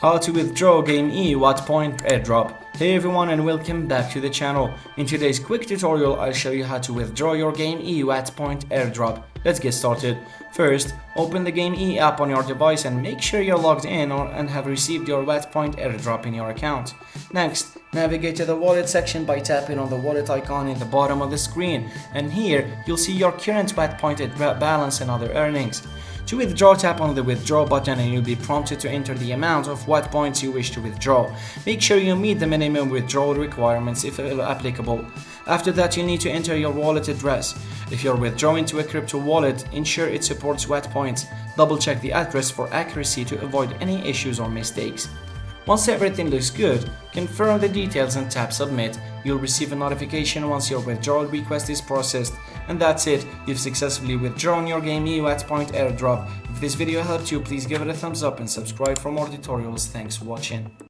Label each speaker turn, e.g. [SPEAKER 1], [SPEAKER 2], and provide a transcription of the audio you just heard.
[SPEAKER 1] How to withdraw Gamee Point airdrop. Hey everyone and welcome back to the channel. In today's quick tutorial I'll show you how to withdraw your Gamee Point airdrop. Let's get started. First, open the Gamee app on your device and make sure you're logged in and have received your Point airdrop in your account. Next, navigate to the wallet section by tapping on the wallet icon in the bottom of the screen, and here you'll see your current Point balance and other earnings. To withdraw, tap on the withdraw button and you'll be prompted to enter the amount of points you wish to withdraw. Make sure you meet the minimum withdrawal requirements if applicable. After that, you'll need to enter your wallet address. If you're withdrawing to a crypto wallet, ensure it supports points. Double check the address for accuracy to avoid any issues or mistakes. Once everything looks good, confirm the details and tap submit. You'll receive a notification once your withdrawal request is processed. And that's it, you've successfully withdrawn your Gamee Point airdrop. If this video helped you, please give it a thumbs up and subscribe for more tutorials. Thanks for watching.